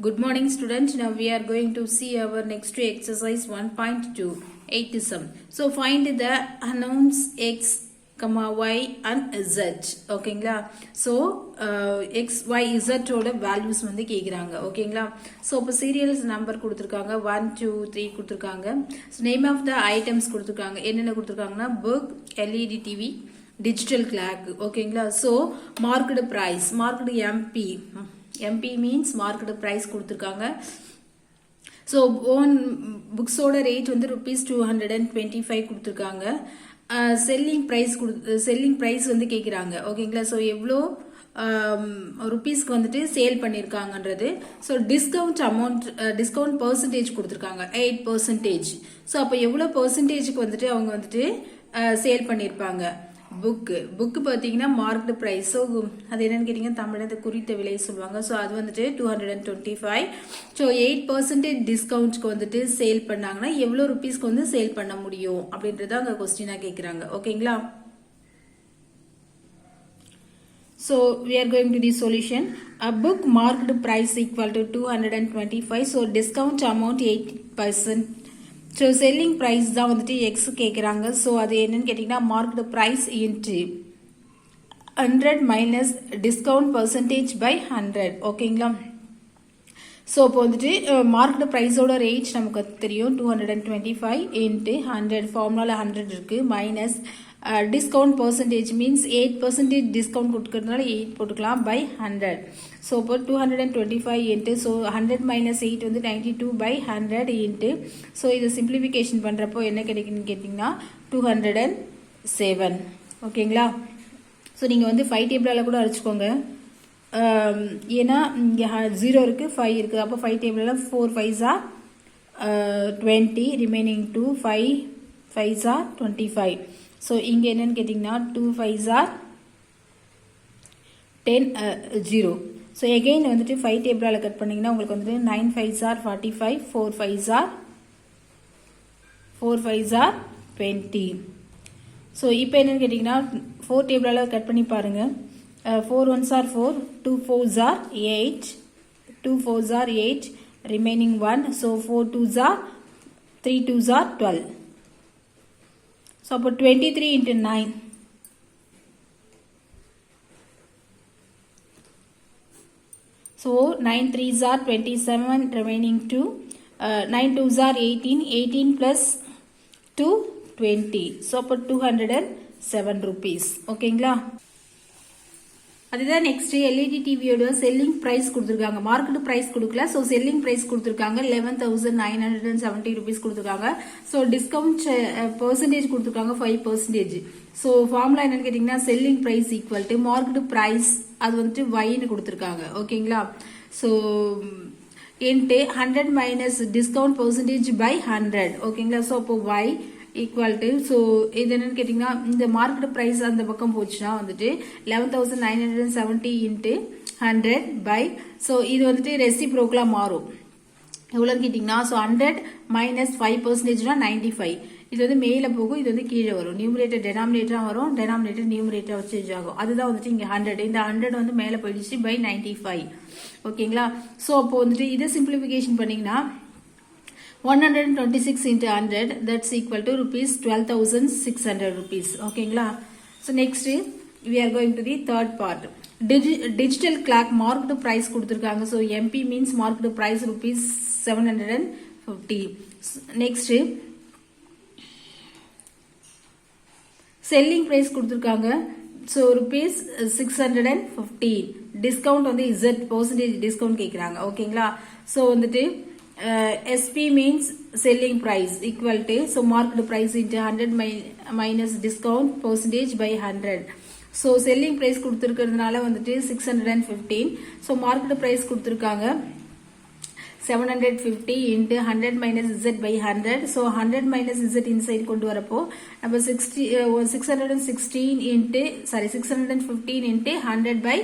Good morning students. Now we are going to see our next exercise 1.2 8ism. So find the unknowns x, y and z. ஓகேங்களா. So x, y, z ஓட values வந்து கேக்குறாங்க. ஓகேங்களா. So இப்போ serials number கொடுத்திருக்காங்க 1 2 3 கொடுத்திருக்காங்க. So name of the items கொடுத்திருக்காங்க. என்னென்ன கொடுத்திருக்காங்கன்னா book, LED TV, digital clock. ஓகேங்களா. So marked price, marked MP means marked price கொடுத்திருக்காங்க. So on books ஓட rate வந்து rupees 225 கொடுத்திருக்காங்க. selling price வந்து கேக்குறாங்க. ஓகேங்களா. So எவ்வளோ ருபீஸ்க்கு வந்துட்டு sale பண்ணிருக்காங்கன்றது. So discount amount discount percentage கொடுத்திருக்காங்க 8%. So அப்ப எவ்வளவு percentageக்கு வந்துட்டு அவங்க வந்துட்டு சேல் பண்ணிருப்பாங்க. புக் பாத்தீங்கன்னா மார்க்டு பிரைஸ். ஸோ அது என்னன்னு கேட்டீங்கன்னா தமிழ்ல குறித்த விலை சொல்லுவாங்க. ஸோ அது வந்துட்டு 225. ஸோ 8% டிஸ்கவுண்ட்க்கு வந்துட்டு சேல் பண்ணாங்கன்னா எவ்வளவு ருபீஸ்க்கு வந்து சேல் பண்ண முடியும் அப்படின்றத அங்க கொஸ்டினா கேக்குறாங்க. ஓகேங்களா. So we are going to the solution. A book marked price equal to 225. So discount amount 8%. So selling price தான் வந்துட்டு x கேக்குறாங்க. So அது என்னன்னு கேட்டீங்கன்னா marked price into 100 minus discount percentage by 100. ஓகேங்களா. So இப்போ வந்துட்டு marked price ஓட ரேட் நமக்கு தெரியும் 225 into 100 ஃபார்முலால 100 இருக்கு minus discount percentage means 8% discount கொடுக்கிறதுனால 8 போட்டுக்கலாம் by 100. So இப்போ 225 into so 100 minus 8 வந்து 92 by 100 into so இது simplification பண்றப்போ என்ன கிடைக்குன்னு கேட்டிங்கன்னா 207. ஓகேங்களா. ஸோ நீங்கள் வந்து 5 டேபிளால கூட அடிச்சுக்கோங்க. ஏன்னா இங்கே 0 இருக்கு 5 இருக்கு. அப்போ 5 டேபிளால 4 5s are 20 remaining 2 5 5s are 25. So இங்கே என்னன்னு கேட்டிங்கன்னா 2 5s are 10 0. ஸோ எகெயின் வந்துட்டு 5 டேபிளால கட் பண்ணிங்கன்னா உங்களுக்கு வந்துட்டு 9 5s are 45 4 5s are 20. So இப்போ என்னன்னு கேட்டிங்கன்னா 4 டேபிளால கட் பண்ணி பாருங்க. 4 1s are 4 2 4s are 8 2 4s are 8 remaining 1. So 4 2s are 3 2s are 12. So அப்போ 23 into 9. So 9 3s are 27 remaining 2. 9 2s are 18 18 plus 2 20. So அப்போ 207 rupees. ஓகேங்களா. அதுதான் நெக்ஸ்ட் எல்இடி டிவியோட செல்லிங் பிரைஸ் கொடுத்திருக்காங்க. மார்க்கெட் பிரைஸ் கொடுக்கல. ஸோ செல்லிங் பிரைஸ் கொடுத்திருக்காங்க 11,970 rupees கொடுத்திருக்காங்க. So discount percentage கொடுத்திருக்காங்க 5%. ஸோ ஃபார்முலா என்னன்னு கேட்டீங்கன்னா selling price equal to market price அது வந்துட்டு வைன்னு கொடுத்திருக்காங்க. ஓகேங்களா. So into 100 minus discount percentage by 100. ஓகேங்களா. ஸோ அப்போ y ஈக்குவல் டு ஸோ இது என்னன்னு கேட்டீங்கன்னா இந்த மார்க்கெட் பிரைஸ் அந்த பக்கம் போச்சுன்னா வந்துட்டு 11,970 இன்ட்டு 100 பை ஸோ இது வந்துட்டு ரெசிப்ரோக்கலா மாறும். எவ்வளோன்னு கேட்டிங்கன்னா ஸோ 100 மைனஸ் 5%னா 95. இது வந்து மேலே போகும், இது வந்து கீழே வரும். நியூமரேட்டர் டெனாமினேட்டராக வரும், டெனாமினேட்டர் நியூமரேட்டராக சேஞ்ச் ஆகும். அதுதான் வந்துட்டு இங்கே 100. இந்த 100 வந்து மேலே போயிடுச்சு பை 95. ஓகேங்களா. ஸோ அப்போ வந்துட்டு இதை சிம்பிளிஃபிகேஷன் பண்ணீங்கன்னா 126 into 100 that's equal to rupees 12,600 rupees. ஓகேங்களா. So next we are going to the third part. Digital clock marked price கொடுத்திருக்காங்க. So MP means marked price rupees 750. Next selling price கொடுத்திருக்காங்க. So rupees 650. discount வந்து Z percentage discount கேக்குறாங்க. ஓகேங்களா. So வந்துட்டு SP means selling price equal to so marked price into 100 minus discount percentage by 100. So selling price கொடுத்திருக்கிறதுனால வந்துட்டு 615. So marked price கொடுத்திருக்காங்க 750 into 100 minus Z by 100. So 100 minus Z inside கொண்டு வரப்போ நம்ம 615 into 100 by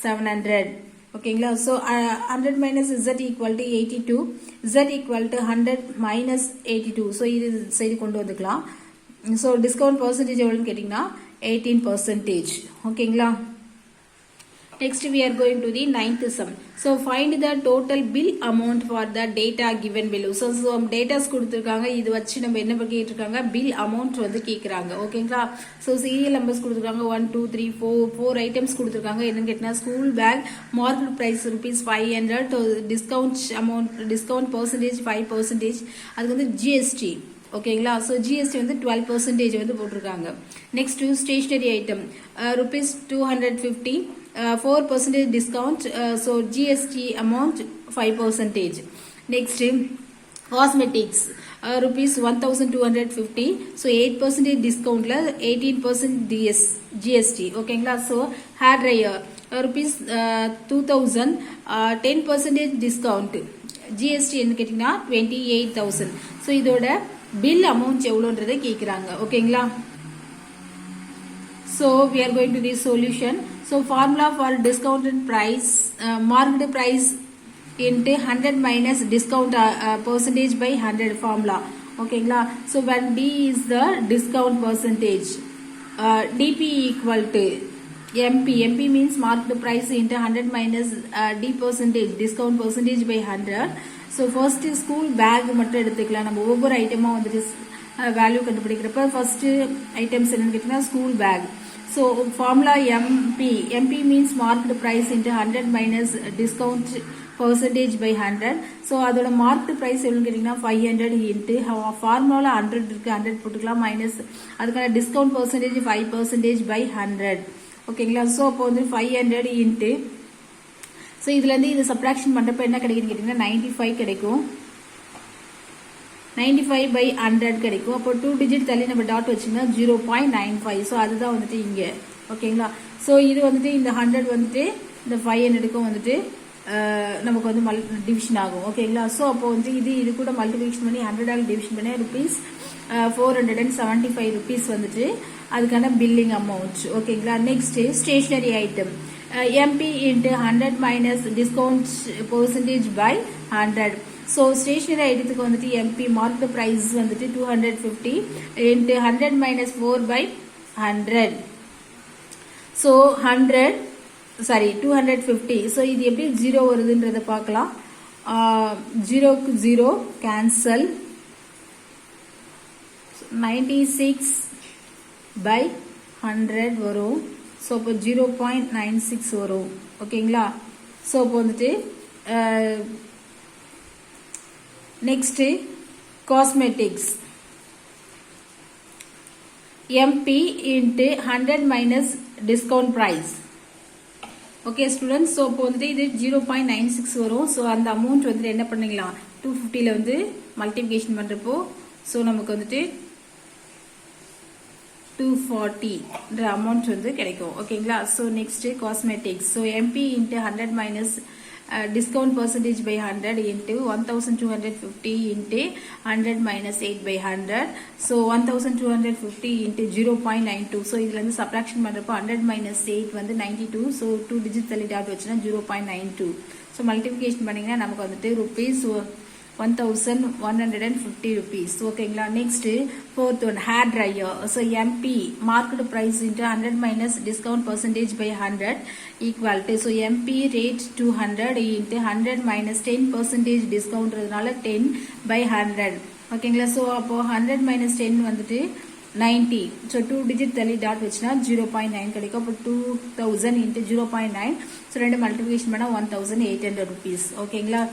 700. ஓகேங்களா. So 100 minus Z equal to 82. Z equal to 100 minus 82. So இது side கொண்டு வந்துக்கலாம். So discount percentage எவ்வளோன்னு கேட்டிங்கன்னா 18%. ஓகேங்களா. Next we are going to the ninth sum. So find the total bill amount for the data given below. So datas கொடுத்திருக்காங்க, இது வச்சு நம்ம என்ன பண்ணிட்டு இருக்காங்க, bill amount வந்து கேக்குறாங்க. ஓகேங்களா? So serial numbers கொடுத்திருக்காங்க 1 2 3 4 items கொடுத்திருக்காங்க. என்னன்னு கேட்டா school bag market price ₹500, discount amount, discount percentage 5%, அது வந்து GST. ஓகேங்களா? so GST வந்து 12% வந்து போட்டிருக்காங்க. next stationery item ₹250, 4% discount, so GST amount 5%. next cosmetics ₹1250, so 8% discount la 18% GST. ஓகேங்களா? so hair dryer ₹2000, 10% discount, GST என்ன கேட்டிங்கன்னா 28,000. so இதோட bill amount எவ்வளோன்றதை கேட்குறாங்க. ஓகேங்களா? so we are going to the solution. so formula for discounted price, marked price into 100 minus discount percentage by 100 formula. ஓகேங்களா? so when D is the discount percentage, DP equal to MP means marked price into 100 minus D percentage, discount percentage by 100. so first school bag மட்டும் எடுத்துக்கலாம். நம்ம ஒவ்வொரு ஐட்டமா வந்துட்டு value கண்டுபிடிக்கிறப்ப first items என்னன்னு கேட்டீங்கன்னா school bag. so formula MP means marked price into 100 minus discount percentage by 100. so அதோட marked price எவ்வளவு கேட்டீங்கன்னா 500 into formula 100 இருக்கு, 100 போட்டுக்கலாம், மைனஸ் அதுக்கான discount percentage 5% by 100. ஓகேங்களா? so அப்போ வந்து 500 into, so இதுல இருந்து இது சப்ட்ராக்ஷன் பண்றப்ப என்ன கிடைக்குன்னு கேட்டீங்கன்னா 95 கிடைக்கும், 95 by 100 கிடைக்கும். அப்போ 2 digit தள்ளி நம்ம டாட் வச்சோம்னா 0.95. so அதுதான் வந்துட்டு இங்க. ஓகேங்களா? so இது வந்துட்டு இந்த 100 வந்துட்டு இந்த 500க்கும் வந்துட்டு நமக்கு வந்து டிவிஷன் ஆகும். ஓகேங்களா? so அப்போ வந்து இது கூட மல்டிபிகேஷன் பண்ணி 100 ஆல் டிவிஷன் பண்ணி ₹475 வந்துட்டு அதுக்கான பில்லிங் அமௌண்ட். ஓகேங்களா? Next stationery item MP into 100 minus discount percentage by 100. so stationery ஐட்டத்துக்கு வந்துட்டு MP marked price வந்துட்டு 250 into 100 minus 4 by 100. so 250. so இது எப்படி 0 வருதுன்றத பார்க்கலாம். 0க்கு 0 cancel, 96 by 100 வரும். so இப்போ 0.96 வரும். ஓகேங்களா? so இப்போ வந்துட்டு next cosmetics MP into 100 minus discount price. okay students, so இப்போ வந்துட்டு இது 0.96 வரும். so அந்த அமௌண்ட் வந்துட்டு என்ன பண்ணிக்கலாம், 250ல வந்து மல்டிபிகேஷன் பண்றப்போ so நமக்கு வந்துட்டு 240 இந்த அமௌண்ட் வந்து கிடைக்கும். ஓகேங்களா? so next cosmetics, so MP into 100 minus discount percentage by 100 into 1250 into 100 minus 8 by 100. so 1250 into 0.92. so இதுல இருந்து சப்ட்ராக்ஷன் பண்றப்போ 100 minus 8 வந்து 92. so 2 digit தள்ளி டாட் வச்சுனா 0.92. so மல்டிபிகேஷன் பண்ணீங்கன்னா நமக்கு வந்துட்டு ₹1150. ஓகேங்களா? Next fourth one hair dryer. so MP marked price into 100 minus discount percentage by 100 equal to, so MP rate 200 into 100 minus 10% discount றதுனால 10 by 100. ஓகேங்களா? so அப்போ 100 minus 10 வந்துட்டு 90. so 2 digit தள்ளி டாட் வச்சுனா 0.9 கிடைக்கும். அப்போ 2000 into 0.9. so ரெண்டு மல்டிபிகேஷன் பண்ணா ₹1800. ஓகேங்களா?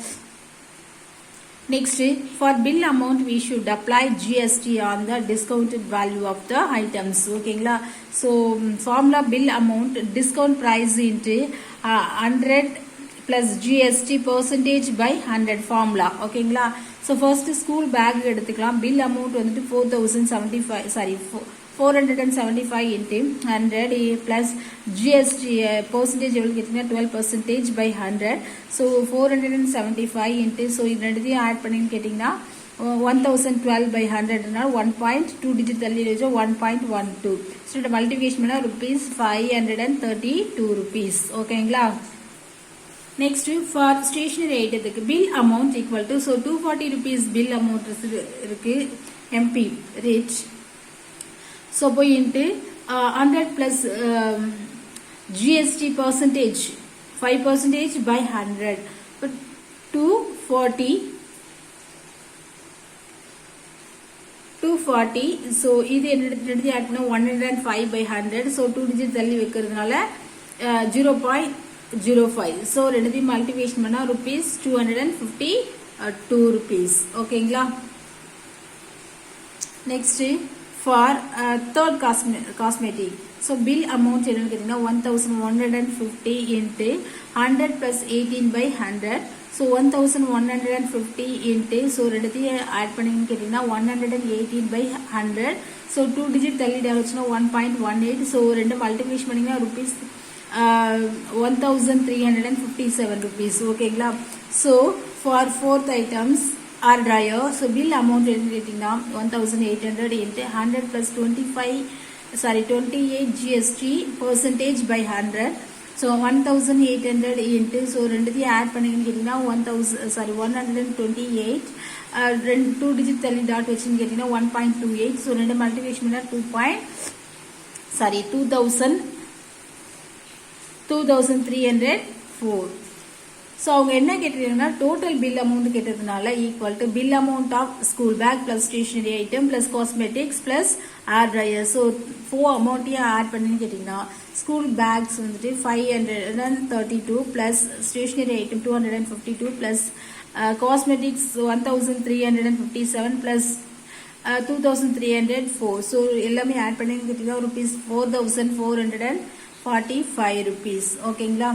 next for bill amount we should apply GST on the discounted value of the items. ஓகேங்களா? so formula bill amount discount price into 100 plus GST percentage by 100 formula. ஓகேங்களா? so first school bag எடுத்துக்கலாம். bill amount வந்துட்டு 475 into 100 plus GST percentage எவ்வளவு கேட்டீங்கன்னா 12% by 100. so 475 into, so இது ரெண்டுத்தையும் add பண்ணின்னு கேட்டீங்கன்னா 1012 by 100 1.2 digit தள்ளி வச்சா 1.12. so இந்த மல்டிபிகேஷன் பண்ணா ₹532. ஓகேங்களா? நெக்ஸ்ட் ஃபார் ஸ்டேஷனரி ஐட்டத்துக்கு bill amount equal to, so ₹240 bill amount இருக்கு MP ரேட். ஸோ போய் into 100 plus GST percentage 5% by 100. But 240, so இது என்னது ஆட் பண்ணா 105 by 100. So 2 digit தள்ளி வைக்கிறதுனால 0.05. So ரெண்டுத்தையும் மல்டிபிகேஷன் பண்ணா rupees 252 rupees. ஓகேங்களா? Next for third cosmetic. So bill amount என்னன்னு கேட்டீங்கன்னா 1150 into 100 plus 18 by 100. So 1150 into, so ரெண்டுத்தையும் ஆட் பண்ணீங்கன்னு கேட்டீங்கன்னா 118 by 100. So 2 digit தள்ளி ஆச்சுன்னா 1.18. So ரெண்டு மல்டிபிகேஷன் பண்ணீங்கன்னா rupees 1357 rupees. ஓகேங்களா? So for fourth items are dryer. So bill amount என்னன்னு கேட்டீங்கன்னா 1800 into 100 plus 28 GST percentage by 100. So 1800 into, so ரெண்டுத்தையும் ஆட் பண்ணீங்கன்னு கேட்டீங்கன்னா 128. 2 digit தள்ளி டாட் வச்சுன்னு கேட்டீங்கன்னா 1.28. So ரெண்டு மல்டிபிகேஷன் பண்ணா 2304. So அவங்க என்ன கேட்டிருக்காங்கன்னா டோட்டல் பில் அமௌண்ட் கேட்டதுனால equal to bill amount of school bag plus stationery item plus cosmetics plus air dryer. So 4 அமௌண்ட்டையும் ஆட் பண்ணின்னு கேட்டிங்கன்னா ஸ்கூல் பேக்ஸ் வந்துட்டு 532 plus stationery item 252 plus cosmetics 1357 plus 2304. So எல்லாமே ஆட் பண்ணின்னு கேட்டிங்கன்னா rupees 4445 rupees. ஓகேங்களா?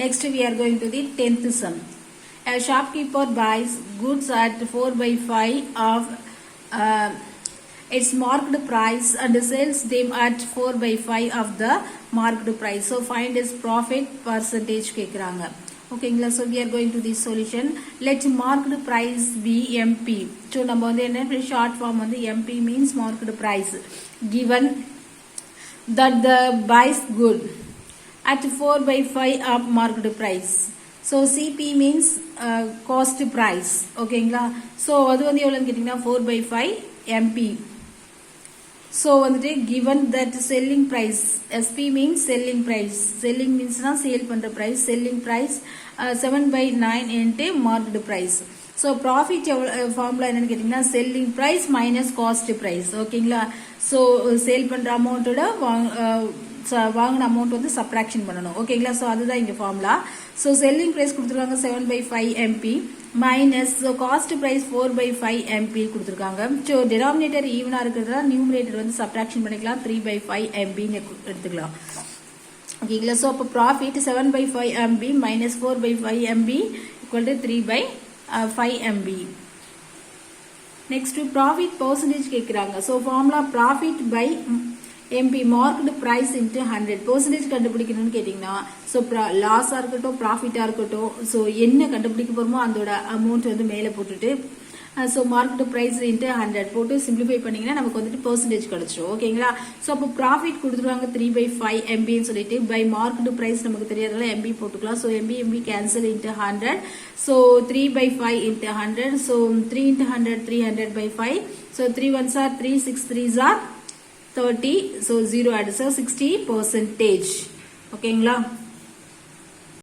Next we are going to the 10th sum. A shopkeeper buys goods at 4/5 of its marked price and sells them at 4/5 of the marked price. So find its profit percentage கேக்குறாங்க. ஓகேங்களா? So we are going to this solution. Let marked price be MP. So நம்ம வந்து என்ன short form வந்து MP means marked price. Given that the buys good at 4/5 of marked price. So CP means cost price. ஓகேங்களா? So அது வந்து எவ்வளவுன்னு கேட்டீங்கன்னா 4/5 MP. So வந்துட்டு given that selling price, SP means selling price. Selling means na sale பண்ற price. Selling price 7/9 into marked price. So profit formula என்னன்னு கேட்டீங்கன்னா selling price minus cost price. ஓகேங்களா? So sale பண்ற அமௌண்ட்டோட வாங்கின அமௌண்ட் வந்து subtraction பண்ணணும். ஓகேங்களா? ஸோ அதுதான் இங்கே ஃபார்முலா. ஸோ செல்லிங் ப்ரைஸ் கொடுத்துருக்காங்க 7/5 MP minus cost price 4/5 MP கொடுத்துருக்காங்க. ஸோ டினாமினேட்டர் ஈவனாக இருக்கிறதா நியூமினேட்டர் வந்து சப்ராக்ஷன் பண்ணிக்கலாம் 3/5 MPன்னு எடுத்துக்கலாம். ஓகேங்களா? ஸோ அப்போ profit 7/5 MB minus 4/5 MB equal to 3/5 MB. Next profit percentage கேட்குறாங்க. So formula profit by MP marked price into 100 percentage கண்டுபிடிக்கணும்னு கேட்டீங்கன்னா ஸோ லாஸாக இருக்கட்டும் ப்ராஃபிட்டாக இருக்கட்டும் ஸோ என்ன கண்டுபிடிக்க போகிறோமோ அதோட அமௌண்ட் வந்து மேலே போட்டுட்டு ஸோ மார்க்கெட் ப்ரைஸ் இன்ட்டு 100 போட்டு சிம்பிளிஃபை பண்ணிங்கன்னா நமக்கு வந்துட்டு பர்சன்டேஜ் கிடச்சிரும். ஓகேங்களா? ஸோ அப்போ ப்ராஃபிட் கொடுத்துருவாங்க 3/5 MBன்னு சொல்லிட்டு பை மார்க்கெட் ப்ரைஸ் நமக்கு தெரியாதனால MB போட்டுக்கலாம். So MB cancel into 100. So 3/5 into 100. So 3 into 100 300/5. So 3 1s are 3 6 3s are 30. So 0 add, so 60%. ஓகேங்களா?